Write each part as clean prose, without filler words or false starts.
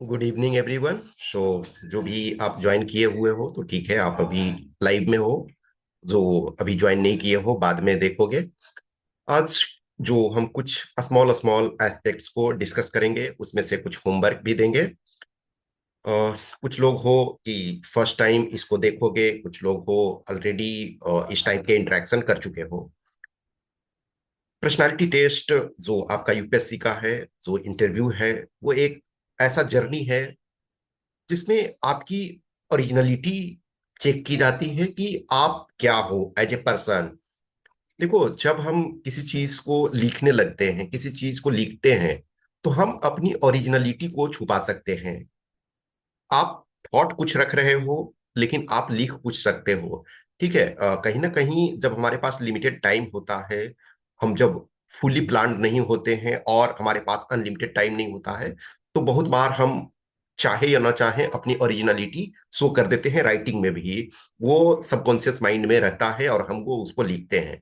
Good evening everyone. सो जो भी आप ज्वाइन किए हुए हो तो ठीक है, आप अभी लाइव में हो। जो अभी ज्वाइन नहीं किए हो बाद में देखोगे। आज जो हम कुछ स्मॉल स्मॉल एस्पेक्ट्स को डिस्कस करेंगे, उसमें से कुछ होमवर्क भी देंगे। कुछ लोग हो कि फर्स्ट टाइम इसको देखोगे, कुछ लोग हो ऑलरेडी इस टाइप के इंटरेक्शन कर चुके हो। पर्सनालिटी टेस्ट जो आपका यूपीएससी का है, जो इंटरव्यू है, वो एक ऐसा जर्नी है जिसमें आपकी ओरिजिनलिटी चेक की जाती है कि आप क्या हो एज ए पर्सन। देखो, जब हम किसी चीज को लिखने लगते हैं, किसी चीज को लिखते हैं, तो हम अपनी ओरिजिनलिटी को छुपा सकते हैं। आप थॉट कुछ रख रहे हो, लेकिन आप लिख कुछ सकते हो। ठीक है, कहीं ना कहीं जब हमारे पास लिमिटेड टाइम होता है, हम जब फुली प्लान्ड नहीं होते हैं और हमारे पास अनलिमिटेड टाइम नहीं होता है, तो बहुत बार हम चाहे या ना चाहे अपनी ओरिजिनलिटी शो कर देते हैं। राइटिंग में भी वो सबकॉन्शियस माइंड में रहता है और हम वो उसको लिखते हैं।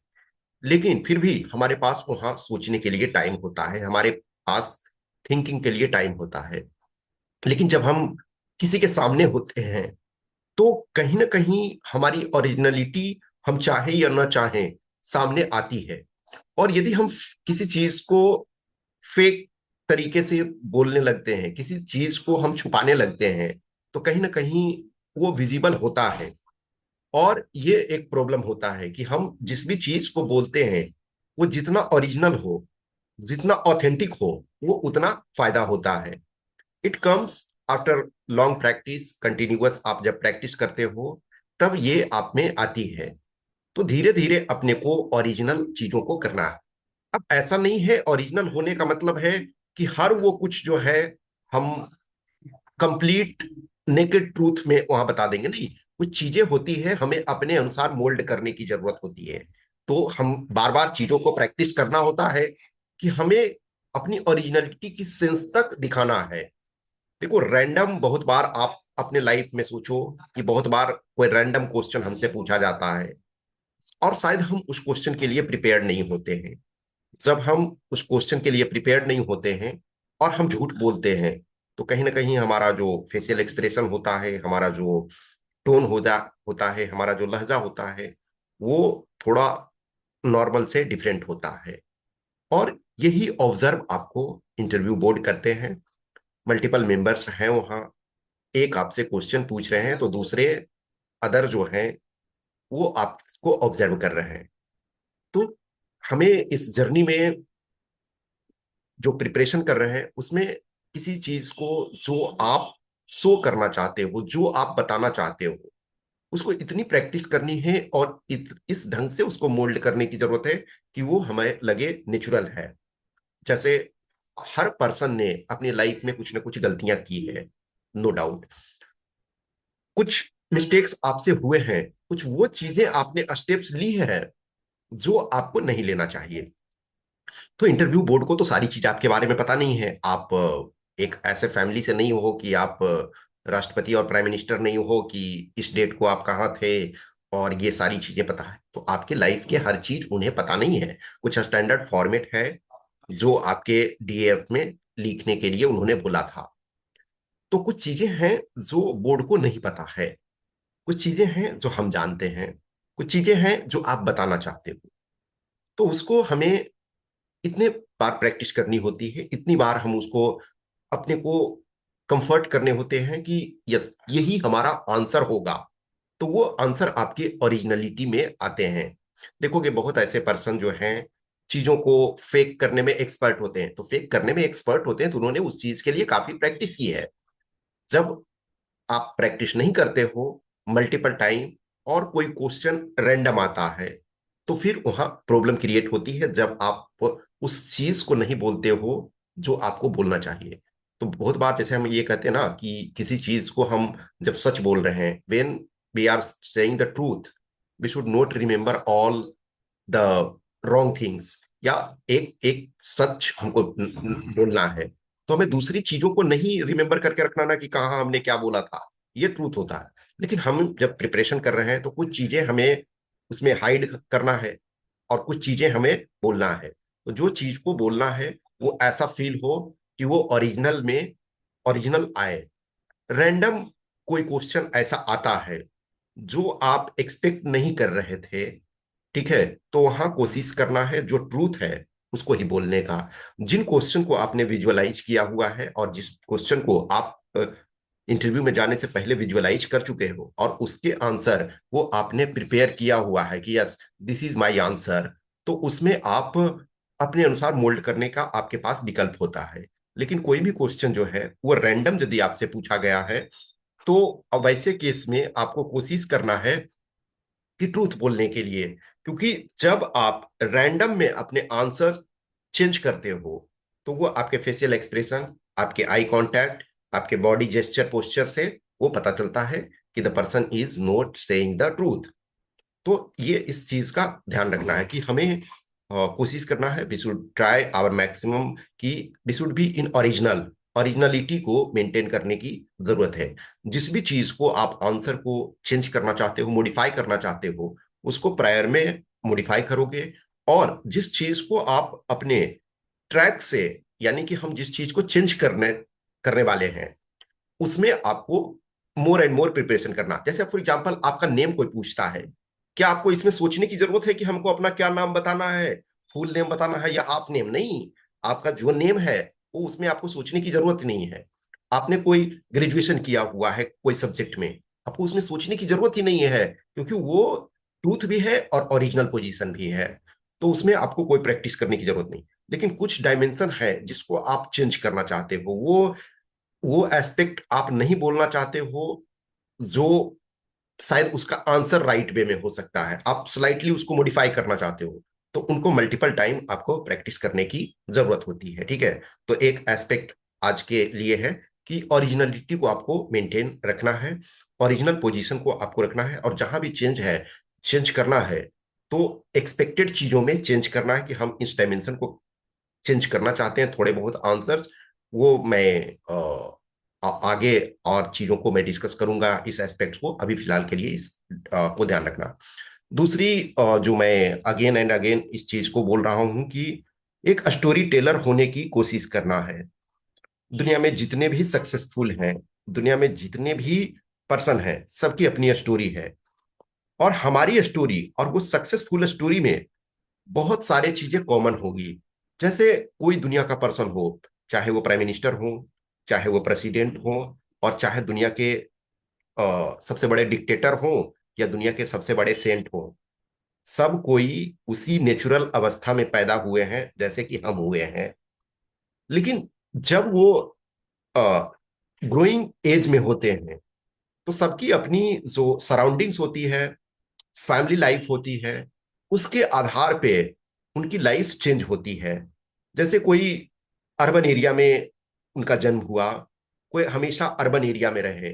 लेकिन फिर भी हमारे पास वहां सोचने के लिए टाइम होता है, हमारे पास थिंकिंग के लिए टाइम होता है। लेकिन जब हम किसी के सामने होते हैं, तो कहीं ना कहीं हमारी ओरिजिनलिटी, हम चाहे या ना चाहे, सामने आती है। और यदि हम किसी चीज को फेक तरीके से बोलने लगते हैं, किसी चीज को हम छुपाने लगते हैं, तो कहीं ना कहीं वो विजिबल होता है। और ये एक प्रॉब्लम होता है कि हम जिस भी चीज को बोलते हैं, वो जितना ओरिजिनल हो, जितना ऑथेंटिक हो, वो उतना फायदा होता है। It comes after long practice, continuous. आप जब प्रैक्टिस करते हो, तब ये आप में आती है। तो धीरे धीरे अपने को ओरिजिनल चीजों को करना है। अब ऐसा नहीं है, ओरिजिनल होने का मतलब है कि हर वो कुछ जो है हम कंप्लीट नेकेड ट्रूथ में वहां बता देंगे। नहीं, कुछ चीजें होती है हमें अपने अनुसार मोल्ड करने की जरूरत होती है। तो हम बार बार चीजों को प्रैक्टिस करना होता है कि हमें अपनी ओरिजिनलिटी की सेंस तक दिखाना है। देखो, रैंडम बहुत बार आप अपने लाइफ में सोचो कि बहुत बार कोई रैंडम क्वेश्चन हमसे पूछा जाता है और शायद हम उस क्वेश्चन के लिए प्रिपेयर्ड नहीं होते हैं। जब हम उस क्वेश्चन के लिए प्रिपेयर्ड नहीं होते हैं और हम झूठ बोलते हैं, तो कहीं ना कहीं हमारा जो फेशियल एक्सप्रेशन होता है, हमारा जो टोन होता है, हमारा जो लहजा होता है, वो थोड़ा नॉर्मल से डिफरेंट होता है। और यही ऑब्जर्व आपको इंटरव्यू बोर्ड करते हैं। मल्टीपल मेंबर्स हैं वहाँ, एक आपसे क्वेश्चन पूछ रहे हैं तो दूसरे अदर जो हैं वो आपको ऑब्जर्व कर रहे हैं। तो हमें इस जर्नी में जो प्रिपरेशन कर रहे हैं, उसमें किसी चीज को जो आप शो करना चाहते हो, जो आप बताना चाहते हो, उसको इतनी प्रैक्टिस करनी है और इस ढंग से उसको मोल्ड करने की जरूरत है कि वो हमें लगे नेचुरल है। जैसे हर पर्सन ने अपनी लाइफ में कुछ ना कुछ गलतियां की है, नो डाउट। कुछ मिस्टेक्स आपसे हुए हैं, कुछ वो चीजें आपने स्टेप्स ली है जो आपको नहीं लेना चाहिए। तो इंटरव्यू बोर्ड को तो सारी चीज आपके बारे में पता नहीं है। आप एक ऐसे फैमिली से नहीं हो कि आप राष्ट्रपति और प्राइम मिनिस्टर नहीं हो कि इस डेट को आप कहाँ थे और ये सारी चीजें पता है। तो आपके लाइफ के हर चीज उन्हें पता नहीं है। कुछ स्टैंडर्ड फॉर्मेट है जो आपके डीएफ में लिखने के लिए उन्होंने बोला था। तो कुछ चीजें हैं जो बोर्ड को नहीं पता है, कुछ चीजें हैं जो हम जानते हैं, कुछ चीजें हैं जो आप बताना चाहते हो। तो उसको हमें इतने बार प्रैक्टिस करनी होती है, इतनी बार हम उसको अपने को कंफर्ट करने होते हैं कि यस, यही हमारा आंसर होगा। तो वो आंसर आपकी ओरिजिनलिटी में आते हैं। देखोगे बहुत ऐसे पर्सन जो हैं चीजों को फेक करने में एक्सपर्ट होते हैं। तो फेक करने में एक्सपर्ट होते हैं तो उन्होंने उस चीज के लिए काफी प्रैक्टिस की है। जब आप प्रैक्टिस नहीं करते हो मल्टीपल टाइम और कोई क्वेश्चन रैंडम आता है, तो फिर वहां प्रॉब्लम क्रिएट होती है जब आप उस चीज को नहीं बोलते हो जो आपको बोलना चाहिए। तो बहुत बार जैसे हम ये कहते हैं ना कि किसी चीज को हम जब सच बोल रहे हैं, when we are saying the truth, we should not remember all the wrong things. या एक एक सच हमको बोलना है, तो हमें दूसरी चीजों को नहीं रिमेम्बर करके रखना ना कि कहाँ हमने क्या बोला था। ये ट्रूथ होता है। लेकिन हम जब प्रिपरेशन कर रहे हैं तो कुछ चीजें हमें उसमें हाइड करना है और कुछ चीजें हमें बोलना है। तो जो चीज को बोलना है वो ऐसा फील हो कि वो ओरिजिनल में ओरिजिनल आए। रैंडम कोई क्वेश्चन ऐसा आता है जो आप एक्सपेक्ट नहीं कर रहे थे, ठीक है, तो वहां कोशिश करना है जो ट्रूथ है उसको ही बोलने का। जिन क्वेश्चन को आपने विजुअलाइज किया हुआ है और जिस क्वेश्चन को आप इंटरव्यू में जाने से पहले विजुअलाइज कर चुके हो और उसके आंसर वो आपने प्रिपेयर किया हुआ है कि yes this is my answer, तो उसमें आप अपने अनुसार मोल्ड करने का आपके पास विकल्प होता है। लेकिन कोई भी क्वेश्चन जो है वो रैंडम यदि आपसे पूछा गया है, तो वैसे केस में आपको कोशिश करना है कि ट्रूथ बोलने के लिए। क्योंकि जब आप रैंडम में अपने आंसर चेंज करते हो, तो वो आपके फेशियल एक्सप्रेशन, आपके आई कांटेक्ट, आपके बॉडी जेस्चर पोस्चर से वो पता चलता है कि the person is not saying the truth. तो ये इस चीज का ध्यान रखना है कि हमें कोशिश करना है, we should try our maximum कि we should be in original, originality को मेंटेन करने की जरूरत है। जिस भी चीज को आप आंसर को चेंज करना चाहते हो, मॉडिफाई करना चाहते हो, उसको प्रायर में मॉडिफाई करोगे। और जिस चीज को आप अपने ट्रैक से, यानी कि हम जिस चीज को चेंज करने करने वाले हैं, उसमें आपको मोर एंड मोर प्रिपरेशन करना। जैसे फॉर एग्जांपल आपका नेम कोई पूछता है, क्या आपको इसमें सोचने की जरूरत है कि हमको अपना क्या नाम बताना है, फुल नेम बताना है या हाफ नेम? नहीं, आपका जो नेम है वो उसमें आपको सोचने की जरूरत नहीं है। आपने कोई ग्रेजुएशन किया हुआ है कोई सब्जेक्ट में, आपको उसमें सोचने की जरूरत ही नहीं है, क्योंकि वो ट्रूथ भी है और ओरिजिनल पोजीशन भी है। तो उसमें आपको कोई प्रैक्टिस करने की जरूरत नहीं। लेकिन कुछ डायमेंशन है जिसको आप चेंज करना चाहते हो, वो एस्पेक्ट आप नहीं बोलना चाहते हो, जो शायद उसका आंसर राइट वे में हो सकता है, आप स्लाइटली उसको मॉडिफाई करना चाहते हो, तो उनको मल्टीपल टाइम आपको प्रैक्टिस करने की जरूरत होती है, ठीक है। तो एक एस्पेक्ट आज के लिए है कि ओरिजिनलिटी को आपको मेंटेन रखना है, ओरिजिनल पोजीशन को आपको रखना है, और जहां भी चेंज है, चेंज करना है, तो एक्सपेक्टेड चीजों में चेंज करना है कि हम इस डायमेंशन को चेंज करना चाहते हैं थोड़े बहुत आंसर्स। वो मैं आगे और चीजों को मैं डिस्कस करूंगा इस एस्पेक्ट्स को, अभी फिलहाल के लिए इस को ध्यान रखना। दूसरी जो मैं अगेन एंड अगेन इस चीज को बोल रहा हूं कि एक स्टोरी टेलर होने की कोशिश करना है। दुनिया में जितने भी सक्सेसफुल हैं, दुनिया में जितने भी पर्सन हैं, सबकी अपनी स्टोरी है। और हमारी स्टोरी और वो सक्सेसफुल स्टोरी में बहुत सारे चीजें कॉमन होगी। जैसे कोई दुनिया का पर्सन हो, चाहे वो प्राइम मिनिस्टर हो, चाहे वो प्रेसिडेंट हो, और चाहे दुनिया के सबसे बड़े डिक्टेटर हो, या दुनिया के सबसे बड़े सेंट हो, सब कोई उसी नेचुरल अवस्था में पैदा हुए हैं जैसे कि हम हुए हैं। लेकिन जब वो ग्रोइंग एज में होते हैं, तो सबकी अपनी जो सराउंडिंग्स होती है, फैमिली लाइफ होती है, उसके आधार पे उनकी लाइफ चेंज होती है। जैसे कोई अर्बन एरिया में उनका जन्म हुआ, कोई हमेशा अर्बन एरिया में रहे,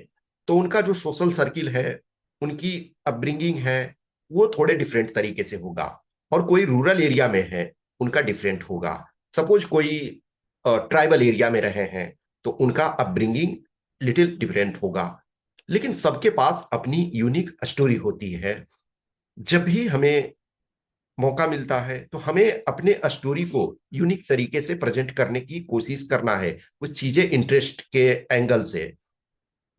तो उनका जो सोशल सर्किल है, उनकी अपब्रिंगिंग है, वो थोड़े डिफरेंट तरीके से होगा। और कोई रूरल एरिया में है, उनका डिफरेंट होगा। सपोज कोई ट्राइबल एरिया में रहे हैं, तो उनका अपब्रिंगिंग लिटिल डिफरेंट होगा। लेकिन सबके पास अपनी यूनिक स्टोरी होती है। जब भी हमें मौका मिलता है, तो हमें अपने स्टोरी को यूनिक तरीके से प्रेजेंट करने की कोशिश करना है, कुछ चीजें इंटरेस्ट के एंगल से।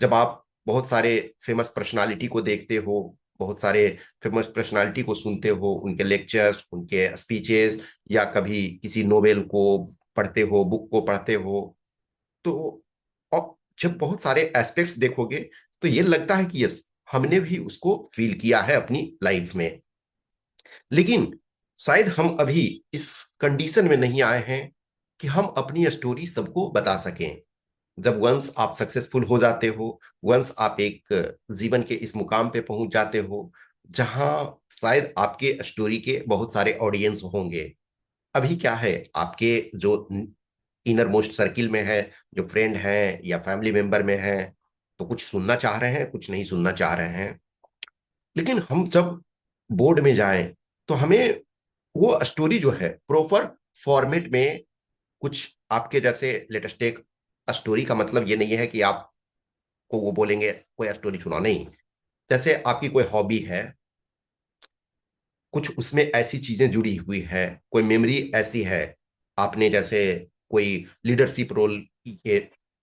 जब आप बहुत सारे फेमस पर्सनालिटी को देखते हो, बहुत सारे फेमस पर्सनालिटी को सुनते हो, उनके लेक्चर्स, उनके स्पीचेस, या कभी किसी नोवेल को पढ़ते हो, बुक को पढ़ते हो, तो और जब बहुत सारे एस्पेक्ट्स देखोगे, तो ये लगता है कि यस, हमने भी उसको फील किया है अपनी लाइफ में। लेकिन शायद हम अभी इस कंडीशन में नहीं आए हैं कि हम अपनी स्टोरी सबको बता सकें। जब वंस आप सक्सेसफुल हो जाते हो, वंस आप एक जीवन के इस मुकाम पे पहुंच जाते हो जहां शायद आपके स्टोरी के बहुत सारे ऑडियंस होंगे। अभी क्या है, आपके जो इनर मोस्ट सर्किल में है, जो फ्रेंड हैं या फैमिली मेंबर में हैं, तो कुछ सुनना चाह रहे हैं, कुछ नहीं सुनना चाह रहे हैं। लेकिन हम जब बोर्ड में जाएं, तो हमें वो स्टोरी जो है प्रॉपर फॉर्मेट में, कुछ आपके जैसे लेटेस्ट एक स्टोरी का मतलब ये नहीं है कि आपको वो बोलेंगे कोई स्टोरी सुना, नहीं। जैसे आपकी कोई हॉबी है, कुछ उसमें ऐसी चीजें जुड़ी हुई है, कोई मेमोरी ऐसी है, आपने जैसे कोई लीडरशिप रोल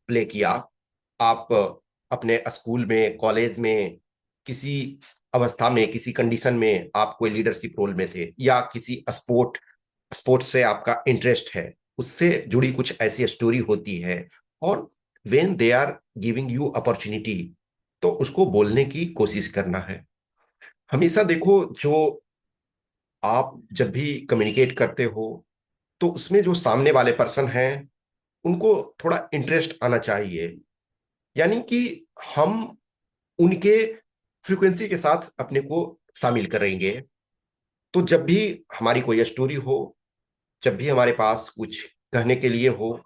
प्ले किया। आप अपने स्कूल में, कॉलेज में, किसी अवस्था में, किसी कंडीशन में आप कोई लीडरशिप रोल में थे, या किसी स्पोर्ट्स से आपका इंटरेस्ट है, उससे जुड़ी कुछ ऐसी स्टोरी होती है। और when they are giving you opportunity, तो उसको बोलने की कोशिश करना है। हमेशा देखो, जो आप जब भी कम्युनिकेट करते हो, तो उसमें जो सामने वाले पर्सन हैं, उनको थोड़ा इंटरेस्ट आना चाहिए। यानी कि हम उनके फ्रीक्वेंसी के साथ अपने को शामिल करेंगे। तो जब भी हमारी कोई स्टोरी हो, जब भी हमारे पास कुछ कहने के लिए हो,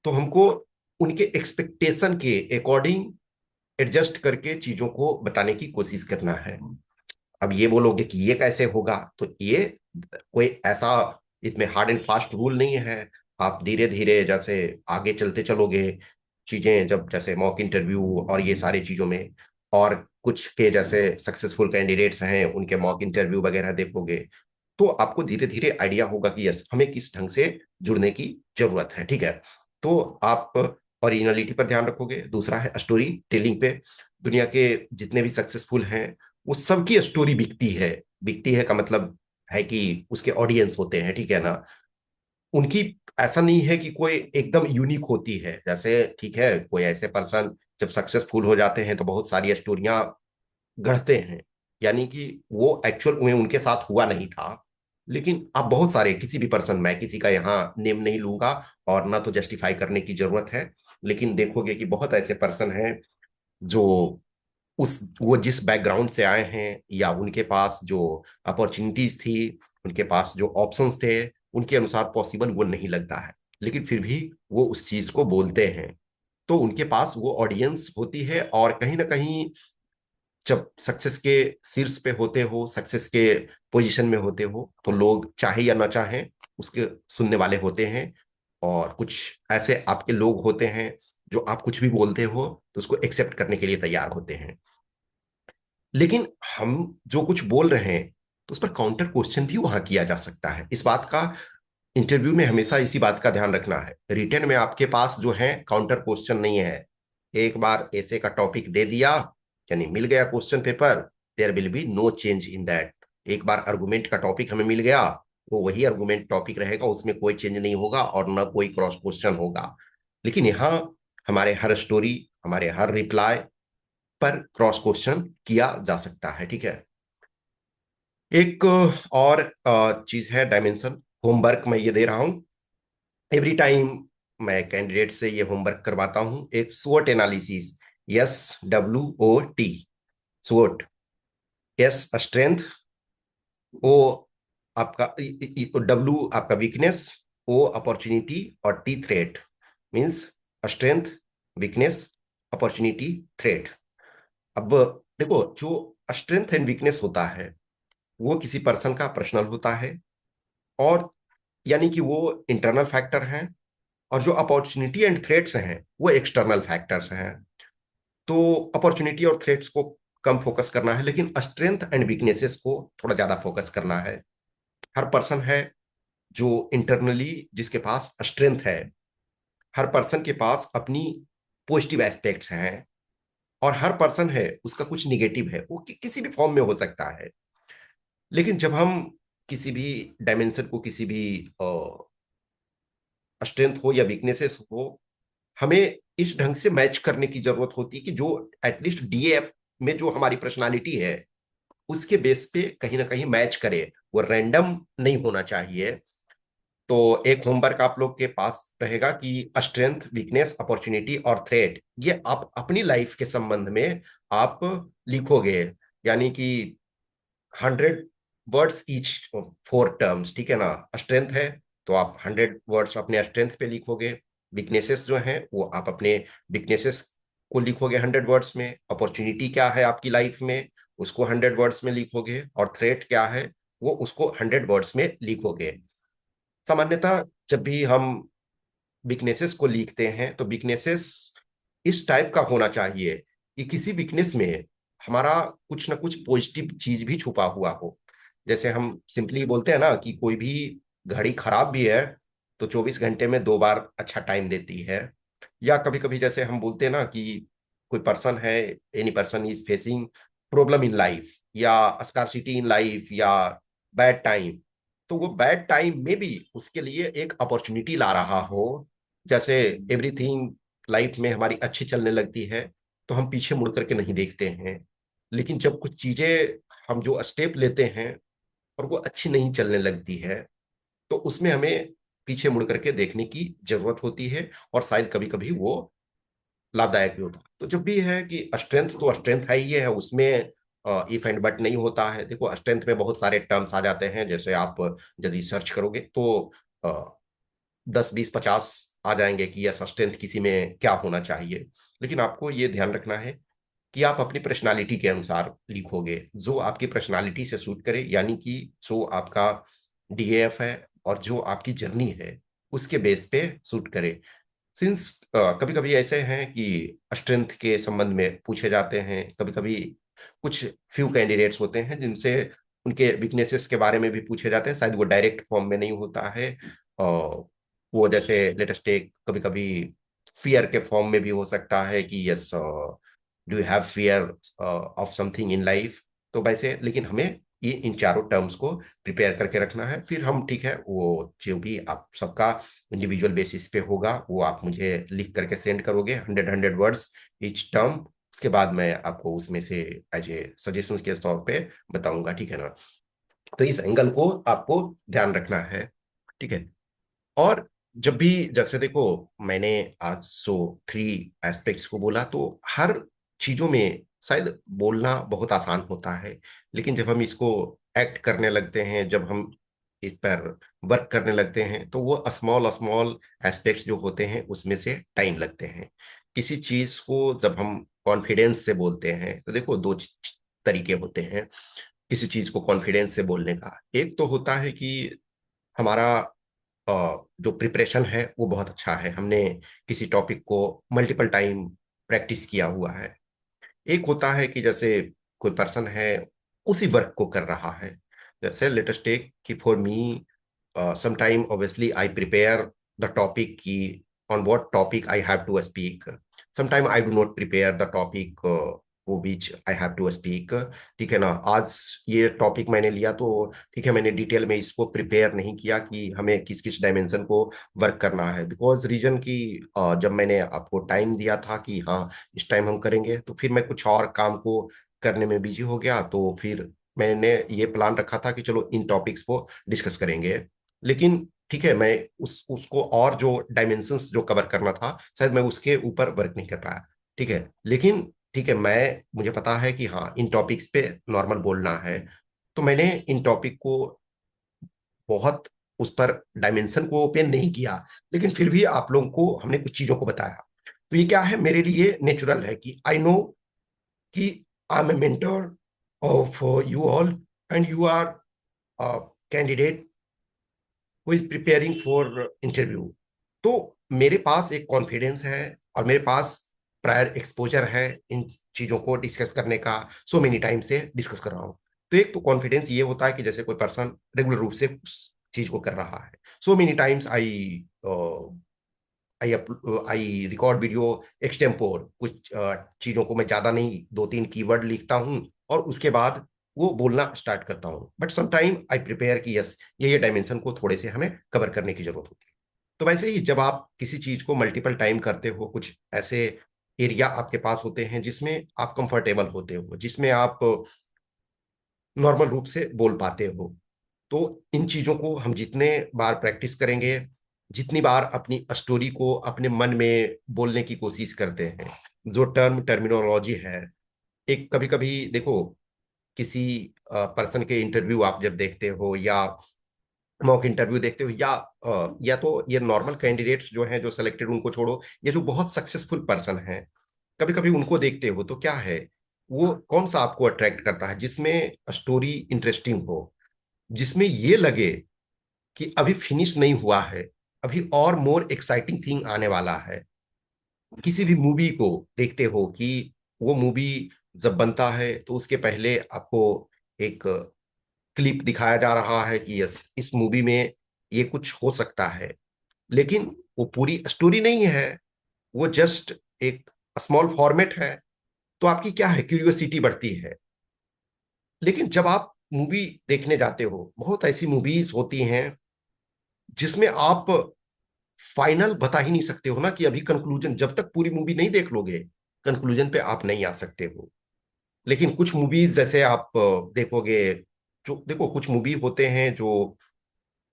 तो हमको उनके एक्सपेक्टेशन के अकॉर्डिंग एडजस्ट करके चीजों को बताने की कोशिश करना है। अब ये बोलोगे कि ये कैसे होगा, तो ये कोई ऐसा, इसमें हार्ड एंड फास्ट रूल नहीं है। आप धीरे धीरे जैसे आगे चलते चलोगे, चीजें जब जैसे मॉक इंटरव्यू और ये सारी चीजों में, और कुछ के जैसे सक्सेसफुल कैंडिडेट्स हैं उनके मॉक इंटरव्यू वगैरह देखोगे, तो आपको धीरे धीरे आइडिया होगा कि यस, हमें किस ढंग से जुड़ने की जरूरत है। ठीक है। तो आप ओरिजिनलिटी पर ध्यान रखोगे। दूसरा है स्टोरी टेलिंग पे। दुनिया के जितने भी सक्सेसफुल हैं, वो सबकी स्टोरी बिकती है। बिकती है का मतलब है कि उसके ऑडियंस होते हैं, ठीक है ना। उनकी ऐसा नहीं है कि कोई एकदम यूनिक होती है। जैसे ठीक है, कोई ऐसे पर्सन जब सक्सेसफुल हो जाते हैं तो बहुत सारी स्टोरियां गढ़ते हैं, यानी कि वो एक्चुअल में उनके साथ हुआ नहीं था। लेकिन आप बहुत सारे, किसी भी पर्सन, मैं किसी का यहाँ नेम नहीं लूंगा और ना तो जस्टिफाई करने की जरूरत है, लेकिन देखोगे कि बहुत ऐसे पर्सन हैं जो वो जिस बैकग्राउंड से आए हैं, या उनके पास जो अपॉर्चुनिटीज थी, उनके पास जो ऑप्शंस थे, उनके अनुसार पॉसिबल वो नहीं लगता है, लेकिन फिर भी वो उस चीज को बोलते हैं। तो उनके पास वो ऑडियंस होती है। और कहीं ना कहीं जब सक्सेस के शीर्ष पे होते हो, सक्सेस के पोजीशन में होते हो, तो लोग चाहे या ना चाहें उसके सुनने वाले होते हैं। और कुछ ऐसे आपके लोग होते हैं जो आप कुछ भी बोलते हो तो उसको एक्सेप्ट करने के लिए तैयार होते हैं। लेकिन हम जो कुछ बोल रहे हैं, तो उस पर काउंटर क्वेश्चन भी वहां किया जा सकता है। इस बात का इंटरव्यू में हमेशा इसी बात का ध्यान रखना है। रिटर्न में आपके पास जो है काउंटर क्वेश्चन नहीं है। एक बार ऐसे का टॉपिक दे दिया, यानी मिल गया question paper, there will be no change in that. एक बार आर्गुमेंट का टॉपिक हमें मिल गया, वो वही आर्गुमेंट टॉपिक रहेगा, उसमें कोई चेंज नहीं होगा और ना कोई क्रॉस क्वेश्चन होगा। लेकिन यहाँ हमारे हर स्टोरी, हमारे हर रिप्लाई पर क्रॉस क्वेश्चन किया जा सकता है। ठीक है। एक और चीज है डायमेंशन। होमवर्क मैं ये दे रहा हूं एवरी टाइम। मैं कैंडिडेट से ये होमवर्क करवाता हूं, एक स्वोट एनालिसिस। SWOT। स्वोट। एस स्ट्रेंथ, ओ आपका, डब्लू आपका वीकनेस, ओ अपॉर्चुनिटी, और T threat. Means strength, weakness, opportunity, threat. अब देखो, जो स्ट्रेंथ एंड वीकनेस होता है वो किसी पर्सन का पर्सनल होता है, और यानी कि वो इंटरनल फैक्टर हैं। और जो अपॉर्चुनिटी एंड थ्रेट्स हैं वो एक्सटर्नल फैक्टर्स हैं। तो अपॉर्चुनिटी और थ्रेट्स को कम फोकस करना है, लेकिन स्ट्रेंथ एंड वीकनेसेस को थोड़ा ज्यादा फोकस करना है। हर पर्सन है जो इंटरनली जिसके पास स्ट्रेंथ है। हर पर्सन के पास अपनी पॉजिटिव एस्पेक्ट्स हैं, और हर पर्सन है उसका कुछ निगेटिव है, वो किसी भी फॉर्म में हो सकता है। लेकिन जब हम किसी भी डायमेंशन को, किसी भी स्ट्रेंथ हो या वीकनेसेस हो, हमें इस ढंग से मैच करने की जरूरत होती है कि जो एटलीस्ट DAF में जो हमारी पर्सनालिटी है उसके बेस पे कहीं ना कहीं मैच करे। वो रैंडम नहीं होना चाहिए। तो एक होमवर्क आप लोग के पास रहेगा कि स्ट्रेंथ, वीकनेस, अपॉर्चुनिटी और थ्रेट, ये आप अपनी लाइफ के संबंध में आप लिखोगे। यानी कि 100 वर्ड्स ईच, 4 टर्म्स, ठीक है ना। स्ट्रेंथ है तो आप 100 वर्ड्स अपने स्ट्रेंथ पे लिखोगे। वीकनेसेस जो हैं वो आप अपने वीकनेसेस को लिखोगे 100 वर्ड्स में। अपॉर्चुनिटी क्या है आपकी लाइफ में, उसको 100 वर्ड्स में लिखोगे। और थ्रेट क्या है, वो उसको 100 वर्ड्स में लिखोगे। सामान्यतः जब भी हम वीकनेसेस को लिखते हैं तो वीकनेसेस इस टाइप का होना चाहिए कि किसी वीकनेस में हमारा कुछ ना कुछ पॉजिटिव चीज भी छुपा हुआ हो। जैसे हम सिंपली बोलते हैं ना कि कोई भी घड़ी खराब भी है तो 24 घंटे में 2 बार अच्छा टाइम देती है। या कभी कभी जैसे हम बोलते हैं ना कि कोई पर्सन है, any person is facing problem in life या स्कार्सिटी इन लाइफ या बैड टाइम, तो वो बैड टाइम में भी उसके लिए एक अपॉर्चुनिटी ला रहा हो। जैसे एवरीथिंग लाइफ में हमारी अच्छी चलने लगती है तो हम पीछे मुड़ करके नहीं देखते हैं, लेकिन जब कुछ चीजें, हम जो स्टेप लेते हैं और वो अच्छी नहीं चलने लगती है, तो उसमें हमें पीछे मुड़ करके देखने की जरूरत होती है, और शायद कभी कभी वो लाभदायक भी होता है। तो जब भी है कि स्ट्रेंथ तो स्ट्रेंथ है ही है, उसमें इफ एंड बट नहीं होता है। देखो स्ट्रेंथ में बहुत सारे टर्म्स आ जाते हैं, जैसे आप यदि सर्च करोगे तो 10 20 50 आ जाएंगे कि यस स्ट्रेंथ किसी में क्या होना चाहिए। लेकिन आपको ये ध्यान रखना है कि आप अपनी पर्सनालिटी के अनुसार लिखोगे, जो आपकी पर्सनालिटी से सूट करे, यानी कि जो आपका डीएफ है और जो आपकी जर्नी है उसके बेस पे सूट करे। सिंस कभी कभी ऐसे हैं कि स्ट्रेंथ के संबंध में पूछे जाते हैं, कभी कभी कुछ फ्यू कैंडिडेट्स होते हैं जिनसे उनके वीकनेसेस के बारे में भी पूछे जाते हैं, शायद वो डायरेक्ट फॉर्म में नहीं होता है। वो जैसे लेटेस्ट टेक कभी कभी फियर के फॉर्म में भी हो सकता है कि yes do you have fear of something in life. तो वैसे लेकिन हमें ये इन चारों टर्म्स को प्रिपेयर करके रखना है, फिर हम ठीक है वो जो भी आप सबका इंडिविजुअल बेसिस पे होगा वो आप मुझे लिख करके सेंड करोगे, 100 वर्ड्स ईच टर्म। उसके बाद मैं आपको उसमें से एज ए सजेशंस के तौर पे बताऊंगा, ठीक है ना। तो इस एंगल को आपको ध्यान रखना है, ठीक है। और जब भी जैसे देखो, मैंने आज 3 एस्पेक्ट्स को बोला, तो हर चीजों में शायद बोलना बहुत आसान होता है, लेकिन जब हम इसको एक्ट करने लगते हैं, जब हम इस पर वर्क करने लगते हैं, तो वो स्मॉल स्मॉल एस्पेक्ट्स जो होते हैं उसमें से टाइम लगते हैं। किसी चीज को जब हम कॉन्फिडेंस से बोलते हैं, तो देखो दो तरीके होते हैं किसी चीज को कॉन्फिडेंस से बोलने का। एक तो होता है कि हमारा जो प्रिपरेशन है वो बहुत अच्छा है, हमने किसी टॉपिक को मल्टीपल टाइम प्रैक्टिस किया हुआ है। एक होता है कि जैसे कोई पर्सन है उसी वर्क को कर रहा है। जैसे लेटेस्ट टेक कि for me sometime obviously I prepare the topic की on what topic I have to speak. Sometime I do not prepare the topic वो which I have to speak. ठीक है ना, आज ये टॉपिक मैंने लिया तो ठीक है, मैंने डिटेल में इसको प्रिपेयर नहीं किया कि हमें किस किस डायमेंशन को वर्क करना है, बिकॉज रीजन की जब मैंने आपको टाइम दिया था कि हाँ इस टाइम हम करेंगे, तो फिर मैं कुछ और काम को करने में बिजी हो गया, तो फिर मैंने ये प्लान रखा था कि चलो इन टॉपिक्स को डिस्कस करेंगे। लेकिन ठीक है, मैं उसको और जो डायमेंशंस जो कवर करना था शायद मैं उसके ऊपर वर्क नहीं कर पाया, ठीक है। लेकिन ठीक है, मैं मुझे पता है कि हाँ इन टॉपिक्स पे नॉर्मल बोलना है, तो मैंने इन टॉपिक को बहुत उस पर डायमेंशन को ओपन नहीं किया, लेकिन फिर भी आप लोगों को हमने कुछ चीजों को बताया। तो ये क्या है, मेरे लिए नेचुरल है कि आई नो कि I am a mentor of you all and you are candidate who is preparing for interview. तो मेरे पास एक कॉन्फिडेंस है और मेरे पास प्रायर एक्सपोजर है इन चीजों को डिस्कस करने का, सो मेनी टाइम से डिस्कस कर रहा हूँ। तो एक तो कॉन्फिडेंस ये होता है कि जैसे कोई पर्सन रेगुलर रूप से उस चीज को कर रहा है, so many times I I record video extempore, कुछ चीजों को मैं ज्यादा नहीं 2 3 कीवर्ड लिखता हूँ और उसके बाद वो बोलना स्टार्ट करता हूँ। बट समटाइम आई प्रिपेयर कि यस ये डायमेंशन को थोड़े से हमें कवर करने की जरूरत होती है। तो वैसे ही जब आप किसी चीज को मल्टीपल टाइम करते हो, कुछ ऐसे एरिया आपके पास होते हैं जिसमें आप कंफर्टेबल होते हो, जिसमें आप नॉर्मल रूप से बोल पाते हो, तो इन चीजों को हम जितने बार प्रैक्टिस करेंगे, जितनी बार अपनी स्टोरी को अपने मन में बोलने की कोशिश करते हैं, जो टर्मिनोलॉजी है, एक कभी कभी देखो किसी पर्सन के इंटरव्यू आप जब देखते हो या मॉक इंटरव्यू देखते हो या तो ये नॉर्मल कैंडिडेट्स जो हैं जो सिलेक्टेड उनको छोड़ो, ये जो बहुत सक्सेसफुल पर्सन हैं कभी कभी उनको देखते हो, तो क्या है वो कौन सा आपको अट्रैक्ट करता है, जिसमें स्टोरी इंटरेस्टिंग हो, जिसमें ये लगे कि अभी फिनिश नहीं हुआ है, अभी और मोर एक्साइटिंग थिंग आने वाला है। किसी भी मूवी को देखते हो कि वो मूवी जब बनता है तो उसके पहले आपको एक क्लिप दिखाया जा रहा है कि यस इस मूवी में ये कुछ हो सकता है, लेकिन वो पूरी स्टोरी नहीं है। वो जस्ट एक स्मॉल फॉर्मेट है, तो आपकी क्या है, क्यूरियोसिटी बढ़ती है। लेकिन जब आप मूवी देखने जाते हो, बहुत ऐसी मूवीज होती हैं जिसमें आप फाइनल बता ही नहीं सकते हो ना, कि अभी कंक्लूजन, जब तक पूरी मूवी नहीं देख लोगे कंक्लूजन पे आप नहीं आ सकते हो। लेकिन कुछ मूवीज जैसे आप देखोगे, जो देखो कुछ मूवी होते हैं जो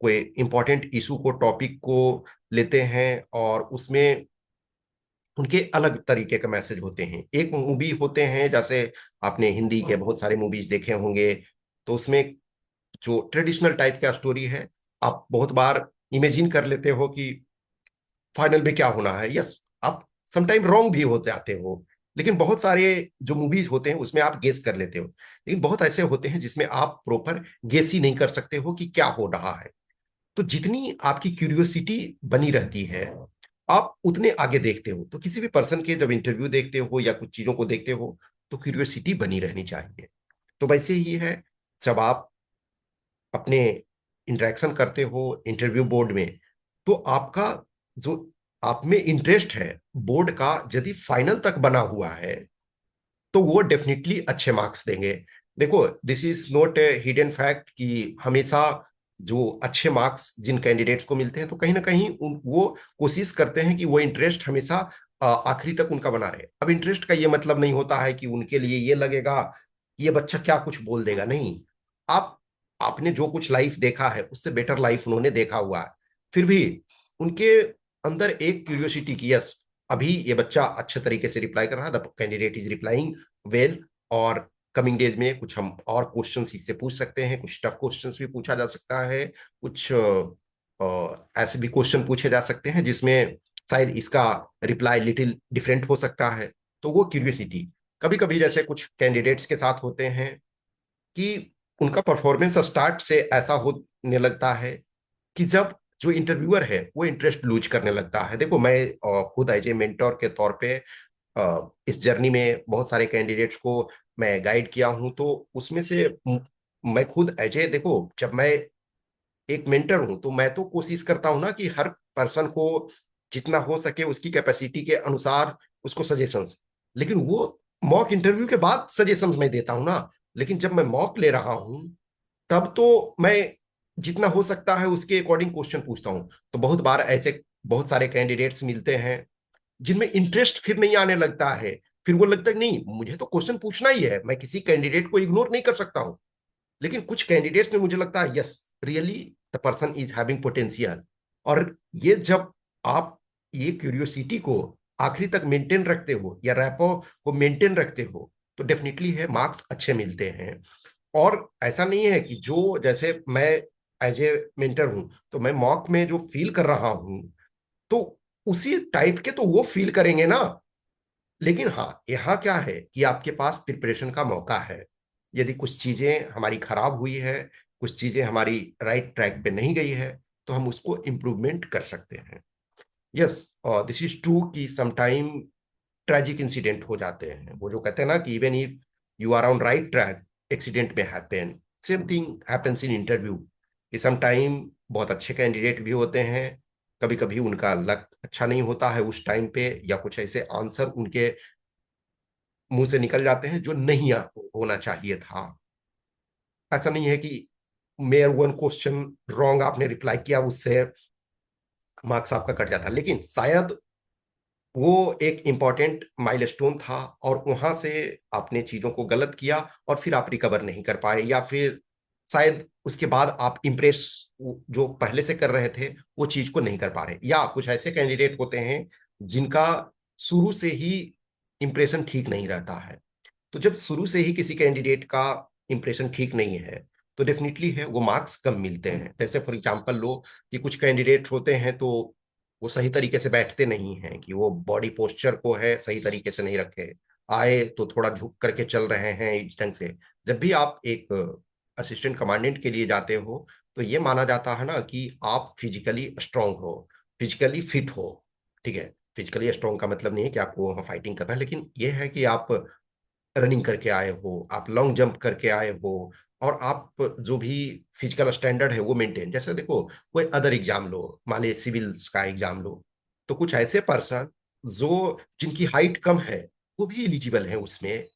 कोई इंपॉर्टेंट इशू को, टॉपिक को लेते हैं, और उसमें उनके अलग तरीके का मैसेज होते हैं। एक मूवी होते हैं, जैसे आपने हिंदी के बहुत सारे मूवीज देखे होंगे, तो उसमें जो ट्रेडिशनल टाइप का स्टोरी है, आप बहुत बार इमेजिन कर लेते हो कि फाइनल में क्या होना है। यस, आप समटाइम रॉन्ग भी हो जाते हो, लेकिन बहुत सारे जो मूवीज होते हैं उसमें आप गेस कर लेते हो। लेकिन बहुत ऐसे होते हैं जिसमें आप प्रॉपर गेस ही नहीं कर सकते हो कि क्या हो रहा है। तो जितनी आपकी क्यूरियोसिटी बनी रहती है, आप उतने आगे देखते हो। तो किसी भी पर्सन के जब इंटरव्यू देखते हो या कुछ चीजों को देखते हो, तो क्यूरियोसिटी बनी रहनी चाहिए। तो वैसे ही है, जब आप अपने इंटरेक्शन करते हो इंटरव्यू बोर्ड में, तो आपका जो आप में इंटरेस्ट है बोर्ड का, यदि फाइनल तक बना हुआ है, तो वो डेफिनेटली अच्छे मार्क्स देंगे। देखो, this is not a hidden fact कि हमेशा जो अच्छे मार्क्स जिन कैंडिडेट्स को मिलते हैं, तो कहीं ना कहीं वो कोशिश करते हैं कि वो इंटरेस्ट हमेशा आखिरी तक उनका बना रहे। अब इंटरेस्ट का ये मतलब नहीं होता है कि उनके लिए ये लगेगा कि ये बच्चा क्या कुछ बोल देगा, नहीं। आप आपने जो कुछ लाइफ देखा है उससे बेटर लाइफ उन्होंने देखा हुआ है, फिर भी उनके अंदर एक क्यूरियोसिटी की, यस, अभी ये बच्चा अच्छे तरीके से रिप्लाई कर रहा है, the candidate is replying well, और कमिंग डेज में कुछ हम और क्वेश्चंस इससे पूछ सकते हैं, कुछ टफ क्वेश्चंस भी पूछा जा सकता है, कुछ ऐसे भी क्वेश्चन पूछे जा सकते हैं जिसमें शायद इसका रिप्लाई लिटिल डिफरेंट हो सकता है। तो वो क्यूरियोसिटी कभी कभी जैसे कुछ कैंडिडेट्स के साथ होते हैं कि उनका परफॉर्मेंस स्टार्ट से ऐसा होने लगता है कि जब जो इंटरव्यूअर है वो इंटरेस्ट लूज करने लगता है। देखो, मैं खुद एज ए मेंटोर के तौर पे इस जर्नी में बहुत सारे कैंडिडेट्स को मैं गाइड किया हूं, तो उसमें से मैं खुद एज ए, देखो, जब मैं एक मेंटर हूं तो मैं तो कोशिश करता हूं ना कि हर पर्सन को जितना हो सके उसकी कैपेसिटी के अनुसार उसको सजेशंस, लेकिन वो मॉक इंटरव्यू के बाद सजेशंस मैं देता हूं ना। लेकिन जब मैं मॉक ले रहा हूं, तब तो मैं जितना हो सकता है उसके अकॉर्डिंग क्वेश्चन पूछता हूं। तो बहुत बार ऐसे बहुत सारे कैंडिडेट्स मिलते हैं जिनमें इंटरेस्ट फिर नहीं आने लगता है। फिर वो लगता है नहीं, मुझे तो क्वेश्चन पूछना ही है, मैं किसी कैंडिडेट को इग्नोर नहीं कर सकता हूं। लेकिन कुछ कैंडिडेट्स में मुझे लगता है yes, really the person is having potential. और ये जब आप ये क्यूरियोसिटी को आखिरी तक मेंटेन रखते हो या रैपो को मेंटेन रखते हो, तो डेफिनेटली है मार्क्स अच्छे मिलते हैं। और ऐसा नहीं है कि जो, जैसे मैं एज ए मेंटर हूं, तो मैं मॉक में जो फील कर रहा हूं, तो उसी टाइप के तो वो फील करेंगे ना। लेकिन हाँ, यहाँ क्या है कि आपके पास प्रिपरेशन का मौका है। यदि कुछ चीजें हमारी खराब हुई है, कुछ चीजें हमारी राइट ट्रैक पे नहीं गई है, तो हम उसको इम्प्रूवमेंट कर सकते हैं। यस, दिस इज ट्रू कि समटाइम ट्रेजिक इंसिडेंट हो जाते हैं। वो जो कहते हैं ना कि even if you are on right track, accident में happen. Same thing happens in interview, कि समटाइम बहुत अच्छे कैंडिडेट भी होते हैं, कभी कभी उनका लक अच्छा नहीं होता है उस टाइम पे, या कुछ ऐसे आंसर उनके मुंह से निकल जाते हैं जो नहीं होना चाहिए था। ऐसा नहीं है कि मेयर वन क्वेश्चन रॉन्ग आपने रिप्लाई किया, उससे मार्क्स आपका कट जाता, लेकिन शायद वो एक इंपॉर्टेंट माइलस्टोन था, और वहां से आपने चीजों को गलत किया और फिर आप रिकवर नहीं कर पाए, या फिर शायद उसके बाद आप इम्प्रेस जो पहले से कर रहे थे वो चीज को नहीं कर पा रहे। या कुछ ऐसे कैंडिडेट होते हैं जिनका शुरू से ही इंप्रेशन ठीक नहीं रहता है। तो जब शुरू से ही किसी कैंडिडेट का इंप्रेशन ठीक नहीं है, तो डेफिनेटली है वो मार्क्स कम मिलते हैं। जैसे फॉर एग्जांपल लो कि कुछ कैंडिडेट होते हैं तो वो सही तरीके से बैठते नहीं हैं, कि वो बॉडी पोस्चर को है सही तरीके से नहीं रखे, आए तो थोड़ा झुक करके चल रहे हैं इस ढंग से। जब भी आप एक असिस्टेंट कमांडेंट के लिए जाते हो, तो ये माना जाता है ना कि आप फिजिकली स्ट्रांग हो, फिजिकली फिट हो। ठीक है, फिजिकली स्ट्रांग का मतलब नहीं है कि आपको वहाँ फाइटिंग करना है, लेकिन ये है कि आप रनिंग करके आए हो, आप लॉन्ग जंप करके आए हो, और आप जो भी फिजिकल स्टैंडर्ड है वो मेंटेन। जैसे देखो, कोई अदर एग्जाम लो, मान लीजिए सिविल्स का एग्जाम लो, तो कुछ ऐसे पर्सन जो जिनकी हाइट कम है वो भी एलिजिबल है उसमें।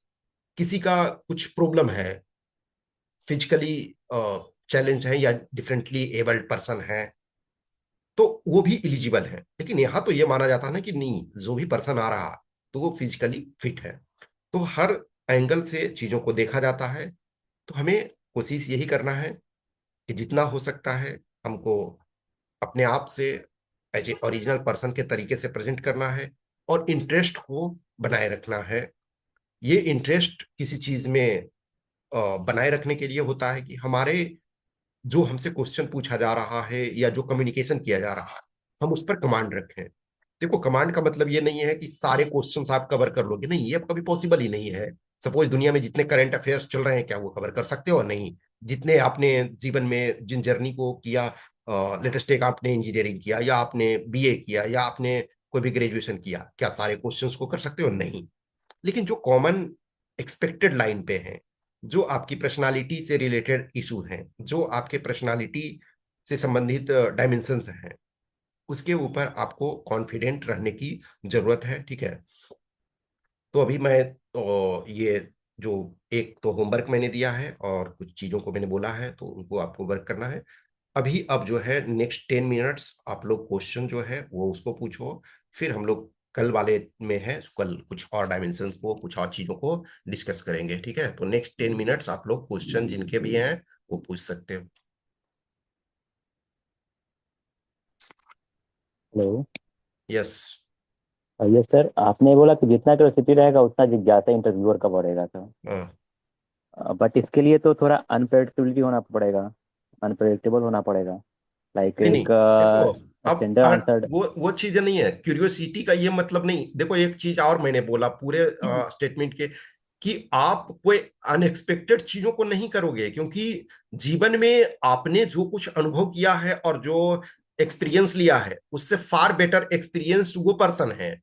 किसी का कुछ प्रॉब्लम है, फिजिकली चैलेंज है या डिफरेंटली एबल्ड पर्सन है, तो वो भी एलिजिबल है। लेकिन यहाँ तो ये माना जाता है ना कि नहीं, जो भी पर्सन आ रहा तो वो फिजिकली फिट है। तो हर एंगल से चीजों को देखा जाता है। तो हमें कोशिश यही करना है कि जितना हो सकता है हमको अपने आप से एज ए ओरिजिनल पर्सन के तरीके से प्रेजेंट करना है, और इंटरेस्ट को बनाए रखना है। ये इंटरेस्ट किसी चीज में बनाए रखने के लिए होता है कि हमारे जो हमसे क्वेश्चन पूछा जा रहा है या जो कम्युनिकेशन किया जा रहा है, हम उस पर कमांड रखें। देखो, कमांड का मतलब ये नहीं है कि सारे क्वेश्चंस आप कवर कर लोगे, नहीं, ये अब कभी पॉसिबल ही नहीं है। सपोज दुनिया में जितने करंट अफेयर्स चल रहे हैं, क्या वो कवर कर सकते हो? नहीं। जितने आपने जीवन में जिन जर्नी को किया, लेटेस्ट एक आपने इंजीनियरिंग किया या आपने बीए किया या आपने कोई भी ग्रेजुएशन किया, क्या सारे क्वेश्चंस को कर सकते हो? नहीं। लेकिन जो कॉमन एक्सपेक्टेड लाइन पे हैं, जो आपकी पर्सनालिटी से रिलेटेड इशू हैं, जो आपके पर्सनालिटी से संबंधित डायमेंशंस हैं, उसके ऊपर आपको कॉन्फिडेंट रहने की जरूरत है। ठीक है। तो अभी मैं ये जो एक तो होमवर्क मैंने दिया है और कुछ चीजों को मैंने बोला है, तो उनको आपको वर्क करना है। अभी अब जो है नेक्स्ट 10 मिनट्स आप लोग क्वेश्चन जो है वो उसको पूछो। फिर हम लोग कल वाले में है, कल कुछ और डायमेंशंस को, कुछ और चीजों को डिस्कस करेंगे। ठीक है। तो नेक्स्ट 10 मिनट्स आप लोग क्वेश्चन जिनके भी हैं वो पूछ सकते हो। हेलो। यस। यस सर, आपने बोला कि जितना क्यूरियोसिटी रहेगा उतना जिज्ञासा इंटरव्यूअर का बढ़ेगा सर। हाँ। बट इसके लिए तो थोड़ा अनप्रेडिक्टेबिलिटी होना पड़ेगा, अनप्रेडिक्टेबल होना पड़ेगा। लाइक नहीं नहीं, एक देखो, अब स्टैंडर्ड आंसर। वो चीजें नहीं है। क्यूरियोसिटी का ये मतलब नहीं। देखो, एक चीज और मैंने बोला पूरे स्टेटमेंट के, कि आप कोई अनएक्सपेक्टेड चीजों को नहीं करोगे, क्योंकि जीवन में आपने जो कुछ अनुभव किया है और जो एक्सपीरियंस लिया है, उससे फार बेटर एक्सपीरियंस वो पर्सन है।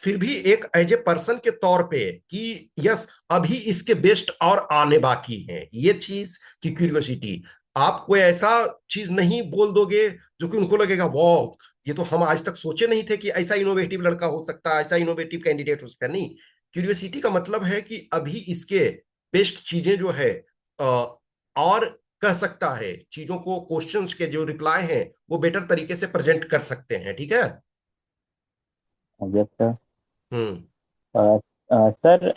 फिर भी एक एज ए पर्सन के तौर पे कि यस, अभी इसके बेस्ट और आने बाकी है, ये चीज की क्यूरियोसिटी। आप कोई ऐसा चीज नहीं बोल दोगे जो कि उनको लगेगा वाह, ये तो हम आज तक सोचे नहीं थे कि ऐसा इनोवेटिव लड़का हो सकता है, ऐसा इनोवेटिव कैंडिडेट हो सकता है। नहीं, क्यूरियोसिटी का मतलब है कि अभी इसके बेस्ट चीजें जो है और कह सकता है, चीजों को, क्वेश्चंस के जो रिप्लाई हैं वो बेटर तरीके से प्रेजेंट कर सकते हैं। ठीक है। Yes sir. हम्म। सर,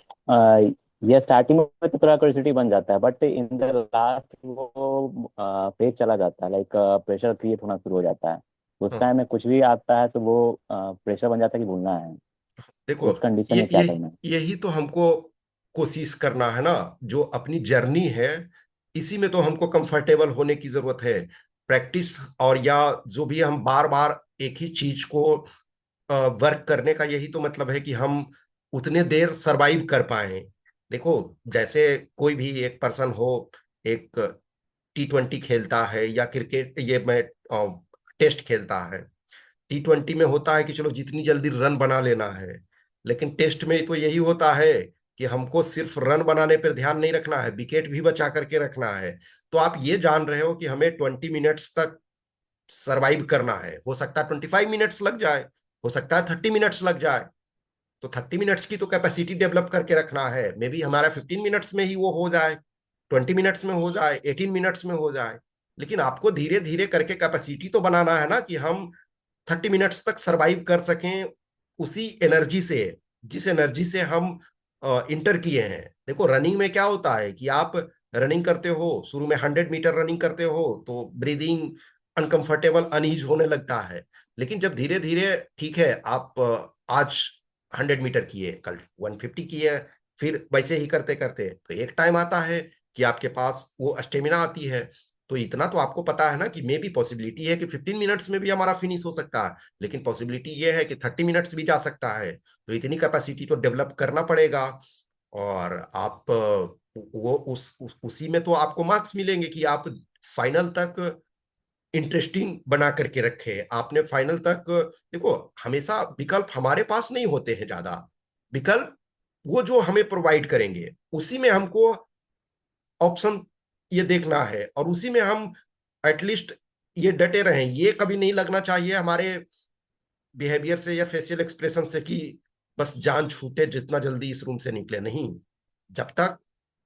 ये स्टार्टिंग में तो थोड़ा क्यूरियोसिटी बन जाता है, बट इन द लास्ट वो पेज चला जाता है, लाइक प्रेशर क्रिएट होना शुरू हो जाता है। उस हाँ। टाइम में कुछ भी आता है तो वो प्रेशर बन जाता है कि भूलना है। देखो, उस कंडीशन ये में क्या ये करना है? यही तो हमको कोशिश करना है ना। जो अपनी जर्नी है, इसी में तो हमको कंफर्टेबल होने की जरूरत है। प्रैक्टिस और या जो भी हम बार बार एक ही चीज को वर्क करने का यही तो मतलब है कि हम उतने देर सरवाइव कर पाए। देखो, जैसे कोई भी एक पर्सन हो, एक T20 खेलता है या क्रिकेट, ये मैं टेस्ट खेलता है। T20 में होता है कि चलो जितनी जल्दी रन बना लेना है, लेकिन टेस्ट में तो यही होता है कि हमको सिर्फ रन बनाने पर ध्यान नहीं रखना है, विकेट भी बचा करके रखना है। तो आप ये जान रहे हो कि हमें 20 मिनट्स तक सरवाइव करना है। हो सकता है 25 मिनट्स लग जाए, हो सकता है 30 मिनट्स लग जाए। तो 30 मिनट्स की तो कैपेसिटी डेवलप करके रखना है। मे बी हमारा 15 मिनट्स में ही वो हो जाए, 20 मिनट्स में हो जाए, 18 मिनट्स में हो जाए। लेकिन आपको धीरे धीरे करके कैपेसिटी तो बनाना है ना, कि हम 30 मिनट्स तक सरवाइव कर सकें उसी एनर्जी से, जिस एनर्जी से हम इंटर किए हैं। देखो, रनिंग में क्या होता है कि आप रनिंग करते हो, शुरू में 100 मीटर रनिंग करते हो तो ब्रीदिंग अनकंफर्टेबल, अनईज होने लगता है। लेकिन जब धीरे धीरे, ठीक है, आप आज 100 मीटर किए, कल 150 किए, फिर वैसे ही करते करते तो एक टाइम आता है कि आपके पास वो स्टेमिना आती है। तो इतना तो आपको पता है ना कि मे भी पॉसिबिलिटी है कि 15 मिनट्स में भी हमारा फिनिश हो सकता है, लेकिन पॉसिबिलिटी ये है कि 30 मिनट्स भी जा सकता है। तो इतनी कैपेसिटी तो डेवलप करना पड़ेगा। और आप वो उसी में तो आपको मार्क्स मिलेंगे कि आप फाइनल तक इंटरेस्टिंग बना करके रखे आपने, फाइनल तक। देखो, हमेशा विकल्प हमारे पास नहीं होते हैं ज्यादा। विकल्प वो जो हमें प्रोवाइड करेंगे, उसी में हमको ऑप्शन ये देखना है, और उसी में हम एटलीस्ट ये डटे रहें। ये कभी नहीं लगना चाहिए हमारे बिहेवियर से या फेशियल एक्सप्रेशन से कि बस जान छूटे जितना जल्दी इस रूम से निकले, नहीं। जब तक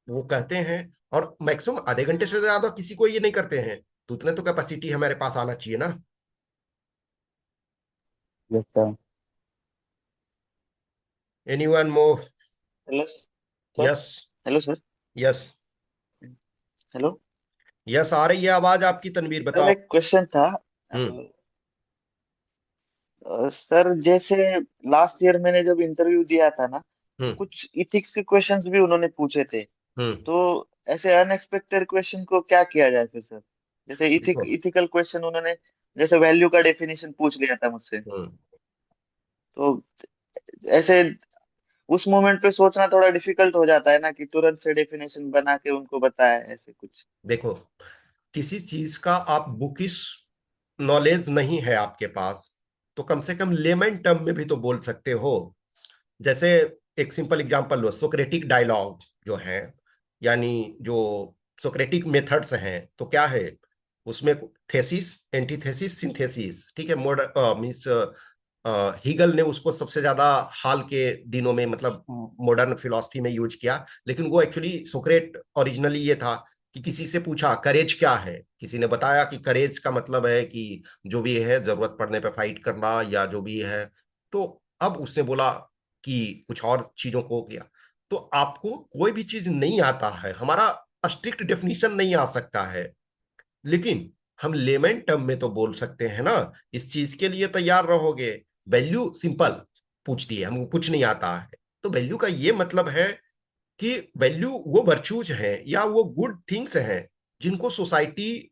वो कहते हैं, और मैक्सिमम आधे घंटे से ज्यादा किसी को ये नहीं करते हैं, तो उतने तो कैपेसिटी हमारे पास आना चाहिए ना। Yes sir. Anyone more? Hello sir. Yes. Hello sir. Yes. Hello yes, आ रही है आवाज आपकी, तनवीर सर, बताओ। एक क्वेश्चन था। हम्म। सर, जैसे लास्ट ईयर मैंने जब इंटरव्यू दिया था ना, तो हम्म। कुछ इथिक्स के क्वेश्चंस भी उन्होंने पूछे थे। हम्म। तो ऐसे अनएक्सपेक्टेड क्वेश्चन को क्या किया जाए फिर सर? जैसे देखो। इथिकल क्वेश्चन उन्होंने, जैसे वैल्यू का डेफिनेशन पूछ लिया था मुझसे। हम्म। तो ऐसे उस मोमेंट पे सोचना थोड़ा डिफिकल्ट हो जाता है ना, कि तुरंत से डेफिनेशन बना के उनको बताया ऐसे कुछ। देखो, किसी चीज का आप बुकिश नॉलेज नहीं है आपके पास, तो कम से कम लेमन टर्म में भी तो बोल सकते हो। जैसे एक सिंपल एग्जांपल लो, सोक्रेटिक डायलॉग जो है, यानी जो सोक्रेटिक मेथड्स हैं, तो क्या है उसमें? थेसिस, एंटीथेसिस, सिंथेसिस, ठीक है। मीन्स हीगल ने उसको सबसे ज्यादा हाल के दिनों में, मतलब मॉडर्न फिलॉसफी में यूज किया। लेकिन वो एक्चुअली सोक्रेट ओरिजिनली ये था कि किसी से पूछा करेज क्या है, किसी ने बताया कि करेज का मतलब है कि जो भी है जरूरत पड़ने पे फाइट करना या जो भी है। तो अब उसने बोला कि कुछ और चीजों को किया। तो आपको कोई भी चीज नहीं आता है, हमारा स्ट्रिक्ट डेफिनेशन नहीं आ सकता है, लेकिन हम लेमन टर्म में तो बोल सकते हैं ना। इस चीज के लिए तैयार रहोगे? वैल्यू सिंपल पूछ दिए, हमको कुछ नहीं आता है। तो वैल्यू का ये मतलब है कि वैल्यू वो वर्चूज हैं या वो गुड थिंग्स हैं जिनको सोसाइटी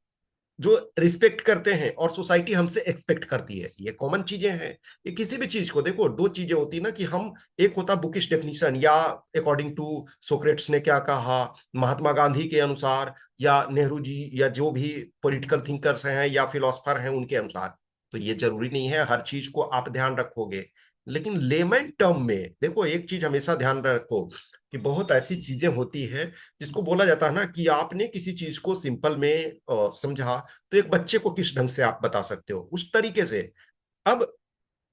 जो रिस्पेक्ट करते हैं और सोसाइटी हमसे एक्सपेक्ट करती है। ये कॉमन चीजें हैं। ये किसी भी चीज को देखो, दो चीजें होती है ना, कि हम, एक होता बुकिश डेफिनेशन या अकॉर्डिंग टू सोक्रेट्स ने क्या कहा, महात्मा गांधी के अनुसार, या नेहरू जी, या जो भी पॉलिटिकल थिंकर्स हैं या फिलोसफर हैं उनके अनुसार। तो ये जरूरी नहीं है हर चीज को आप ध्यान रखोगे। लेकिन लेमन टर्म में देखो, एक चीज हमेशा ध्यान रखो कि बहुत ऐसी चीजें होती है जिसको बोला जाता है ना कि आपने किसी चीज को सिंपल में समझा, तो एक बच्चे को किस ढंग से आप बता सकते हो उस तरीके से। अब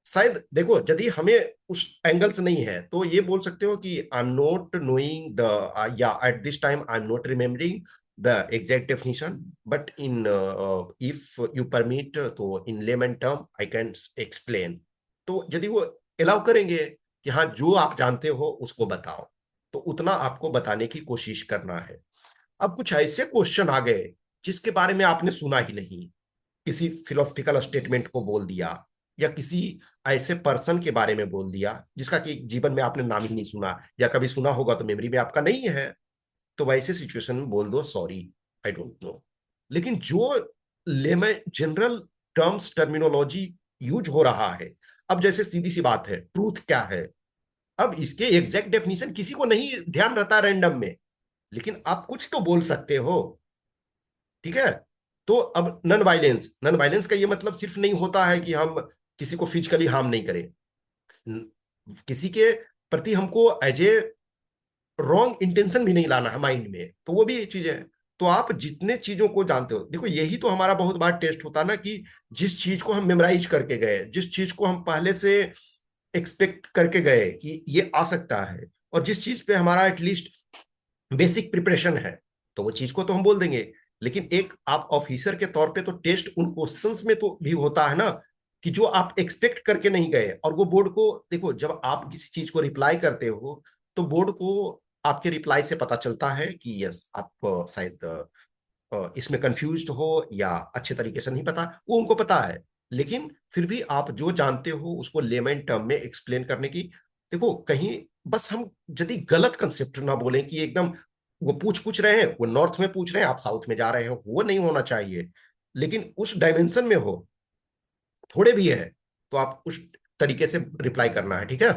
शायद देखो, यदि हमें उस एंगल से नहीं है तो ये बोल सकते हो कि I am not knowing the, या at this time I am not remembering the exact definition, but in, if you permit, तो in layman term I can explain. तो यदि वो अलाउ करेंगे कि हाँ जो आप जानते हो उसको बताओ, तो उतना आपको बताने की कोशिश करना है। अब कुछ ऐसे क्वेश्चन आ गए जिसके बारे में आपने सुना ही नहीं, किसी फिलोसफिकल स्टेटमेंट को बोल दिया, या किसी ऐसे पर्सन के बारे में बोल दिया जिसका कि जीवन में आपने नाम ही नहीं सुना, या कभी सुना होगा तो मेमोरी में आपका नहीं है। तो वैसे सिचुएशन में बोल दो सॉरी, आई डोंट नो। लेकिन जो lemon general terms terminology use हो रहा है, अब जैसे सीधी सी बात है, ट्रूथ क्या है? अब इसके एग्जैक्ट डेफिनेशन किसी को नहीं ध्यान रहता रैंडम में, लेकिन आप कुछ तो बोल सकते हो, ठीक है। तो अब नन वायलेंस, नन वायलेंस का ये मतलब सिर्फ नहीं होता है कि हम किसी को फिजिकली हार्म नहीं करें। किसी के प्रति हमको एज ए रॉन्ग इंटेंशन भी नहीं लाना है माइंड में, तो वो भी एक चीज है। तो आप जितने चीजों को जानते हो, देखो यही तो हमारा बहुत बड़ा टेस्ट होता है ना, कि जिस चीज को हम मेमोराइज करके गए, जिस चीज को हम पहले से एक्सपेक्ट करके गए कि ये आ सकता है, और जिस चीज पे हमारा एटलीस्ट बेसिक प्रिपरेशन है, तो वो चीज को तो हम बोल देंगे। लेकिन एक आप ऑफिसर के तौर पे तो टेस्ट उन क्वेश्चंस में तो भी होता है ना, कि जो आप एक्सपेक्ट करके नहीं गए। और वो बोर्ड को देखो, जब आप किसी चीज को रिप्लाई करते हो, तो बोर्ड को आपके रिप्लाई से पता चलता है कि यस आप शायद इसमें कंफ्यूज्ड हो या अच्छे तरीके से नहीं पता, वो उनको पता है। लेकिन फिर भी आप जो जानते हो उसको लेमन टर्म में एक्सप्लेन करने की, देखो कहीं बस हम यदि गलत कंसेप्ट ना बोलें कि एकदम वो पूछ रहे हैं, वो नॉर्थ में पूछ रहे हैं, आप साउथ में जा रहे हो, वो नहीं होना चाहिए। लेकिन उस डायमेंशन में हो, थोड़े भी है, तो आप उस तरीके से रिप्लाई करना है, ठीक है।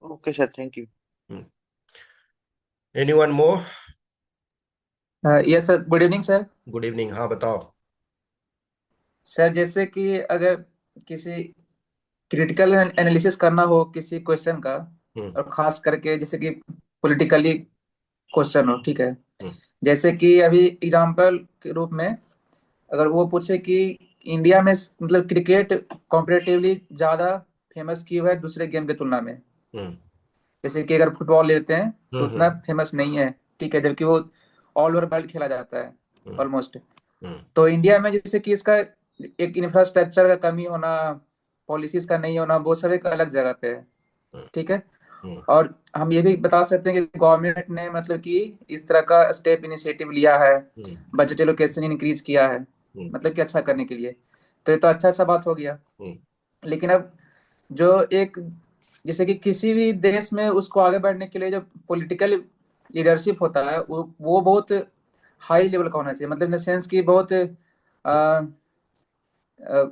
Okay sir, thank you. Anyone more? Yes sir, good evening sir. Good evening, हाँ बताओ। सर जैसे कि अगर किसी क्रिटिकल एनालिसिस करना हो किसी क्वेश्चन का, हम्म। और खास करके जैसे कि पॉलिटिकली क्वेश्चन हो, ठीक है। हम्म। जैसे कि अभी एग्जांपल के रूप में, अगर वो पूछे कि इंडिया में मतलब क्रिकेट कॉम्परेटिवली ज्यादा फेमस क्यों है दूसरे गेम की तुलना में। हम्म जैसे कि अगर फुटबॉल लेते हैं तो उतना हम्म फेमस नहीं है, ठीक है, जबकि वो ऑल ओवर वर्ल्ड खेला जाता है हम्म ऑलमोस्ट। हम्म तो इंडिया में जैसे कि इसका एक इंफ्रास्ट्रक्चर का कमी होना, पॉलिसीज का नहीं होना, वो सब एक अलग जगह पे है, हम्म ठीक है। हम्म और हम ये भी बता सकते हैं कि गवर्नमेंट ने मतलब कि इस तरह का स्टेप इनिशिएटिव लिया है, हम्म बजट एलोकेशन इंक्रीज किया है, हम्म मतलब कि अच्छा करने के लिए। तो ये तो अच्छा अच्छा बात हो गया। हम्म लेकिन अब जो एक, जैसे कि किसी भी देश में उसको आगे बढ़ने के लिए जो पॉलिटिकल लीडरशिप होता है वो बहुत हाई लेवल का होना चाहिए, मतलब इन द सेंस कि बहुत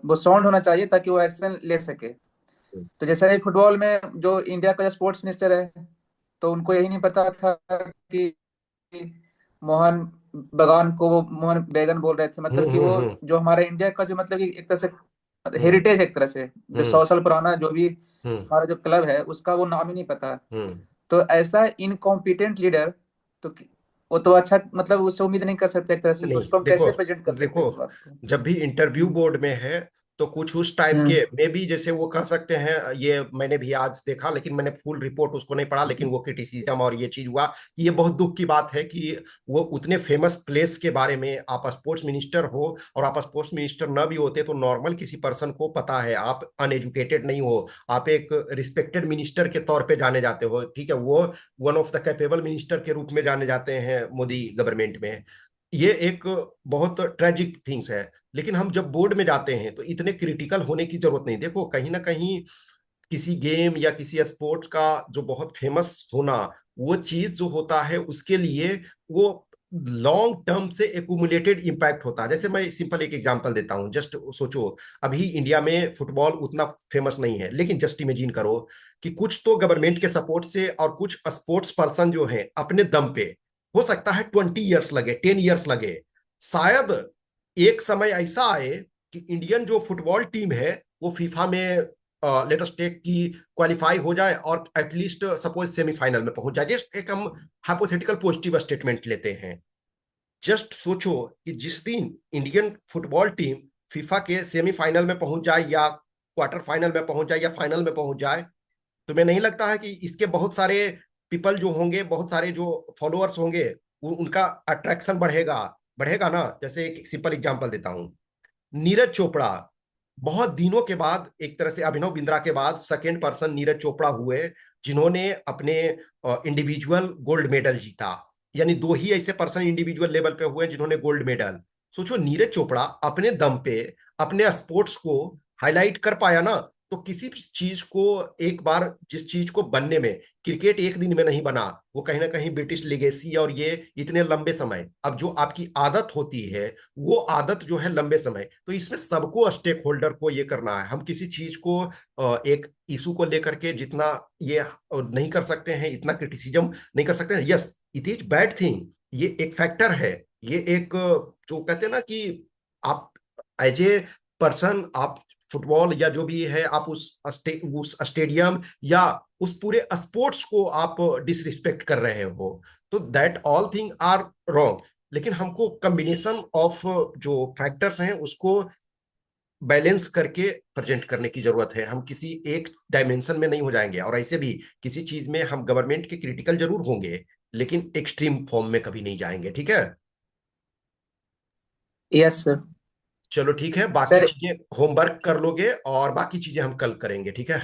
वो साउंड होना चाहिए ताकि वो एक्शन ले सके। हम्म तो जैसे ही फुटबॉल में जो इंडिया का स्पोर्ट्स मिनिस्टर है, तो उनको यही नहीं पता था कि मोहन बगान को वो मोहन बैगन बोल रहे थे, हम्म मतलब कि वो हम्म जो हमारे इंडिया का जो मतलब कि एक तरह से हम्म हेरिटेज, एक तरह से जो हम्म 100 साल पुराना जो भी हम्म हमारा जो क्लब है उसका वो नाम ही नहीं पता। हम्म तो ऐसा इनकॉम्पिटेंट लीडर, तो वो तो अच्छा मतलब उससे उम्मीद नहीं कर सकते एक तरह से, तो नहीं, उसको हम देखो कैसे प्रेजेंट कर सकते देखो, हैं इस बात को। जब भी इंटरव्यू बोर्ड में है तो कुछ उस टाइप के हम्म में भी, जैसे वो कह सकते हैं, ये मैंने भी आज देखा लेकिन मैंने फुल रिपोर्ट उसको नहीं पढ़ा, लेकिन वो क्रिटिसिज्म और ये चीज हुआ कि ये बहुत दुख की बात है कि वो उतने फेमस प्लेस के बारे में, आप स्पोर्ट्स मिनिस्टर हो और आप स्पोर्ट्स मिनिस्टर न भी होते तो नॉर्मल किसी पर्सन को पता है, आप अनएजुकेटेड नहीं हो, आप एक रिस्पेक्टेड मिनिस्टर के तौर पे जाने जाते हो, ठीक है, वो one of the capable minister के रूप में जाने जाते हैं मोदी गवर्नमेंट में। ये एक बहुत ट्रेजिक थिंग्स है। लेकिन हम जब बोर्ड में जाते हैं तो इतने क्रिटिकल होने की जरूरत नहीं। देखो, कहीं ना कहीं किसी गेम या किसी स्पोर्ट का जो बहुत फेमस होना, वो चीज जो होता है उसके लिए वो लॉन्ग टर्म से एक्यूमुलेटेड इंपैक्ट होता है। जैसे मैं सिंपल एक एग्जांपल देता हूं, जस्ट सोचो, अभी इंडिया में फुटबॉल उतना फेमस नहीं है, लेकिन जस्ट इमेजिन करो कि कुछ तो गवर्नमेंट के सपोर्ट से और कुछ स्पोर्ट्स पर्सन जो है अपने दम पे, हो सकता है 20 ईयर्स लगे, 10 ईयर्स लगे, शायद एक समय ऐसा आए कि इंडियन जो फुटबॉल टीम है वो फीफा में लेट अस टेक की क्वालिफाई हो जाए और एटलीस्ट सपोज सेमीफाइनल में पहुंच जाए। जस्ट एक हम हाइपोथेटिकल पॉजिटिव स्टेटमेंट लेते हैं। जस्ट सोचो कि जिस दिन इंडियन फुटबॉल टीम फीफा के सेमीफाइनल में पहुंच जाए या क्वार्टर फाइनल में पहुंच जाए या फाइनल में पहुंच जाए, तुम्हें नहीं लगता है कि इसके बहुत सारे पीपल जो होंगे, बहुत सारे जो फॉलोअर्स होंगे, उनका अट्रैक्शन बढ़ेगा? बढ़ेगा ना। जैसे एक सिंपल एग्जांपल देता हूं, नीरज चोपड़ा, बहुत दिनों के बाद, एक तरह से अभिनव बिंद्रा के बाद सेकेंड पर्सन नीरज चोपड़ा हुए जिन्होंने अपने इंडिविजुअल गोल्ड मेडल जीता। यानी दो ही ऐसे पर्सन इंडिविजुअल लेवल पे हुए जिन्होंने गोल्ड मेडल। सोचो, नीरज चोपड़ा अपने दम पे अपने स्पोर्ट्स को हाईलाइट कर पाया ना। तो किसी भी चीज को, एक बार जिस चीज को बनने में, क्रिकेट एक दिन में नहीं बना, वो कहीं ना कहीं ब्रिटिश लेगेसी और ये इतने लंबे समय, अब जो आपकी आदत होती है वो आदत जो है लंबे समय, तो इसमें सबको स्टेक होल्डर को ये करना है। हम किसी चीज को एक इशू को लेकर के जितना ये नहीं कर सकते हैं, इतना क्रिटिसिज्म नहीं कर सकते हैं। Yes, it is bad thing, ये एक फैक्टर है। ये एक जो कहते हैं ना कि आप एज ए पर्सन, आप फुटबॉल या जो भी है, आप उस स्टेडियम या उस पूरे स्पोर्ट्स को आप डिसरिस्पेक्ट कर रहे हो, तो that all thing are wrong. लेकिन हमको कॉम्बिनेशन ऑफ जो फैक्टर्स हैं उसको बैलेंस करके प्रेजेंट करने की जरूरत है। हम किसी एक डायमेंशन में नहीं हो जाएंगे, और ऐसे भी किसी चीज में हम गवर्नमेंट के क्रिटिकल जरूर होंगे लेकिन एक्सट्रीम फॉर्म में कभी नहीं जाएंगे। ठीक है, यस सर। चलो ठीक है, बाकी सर चीजें होमवर्क कर लोगे और बाकी चीजें हम कल करेंगे, ठीक है।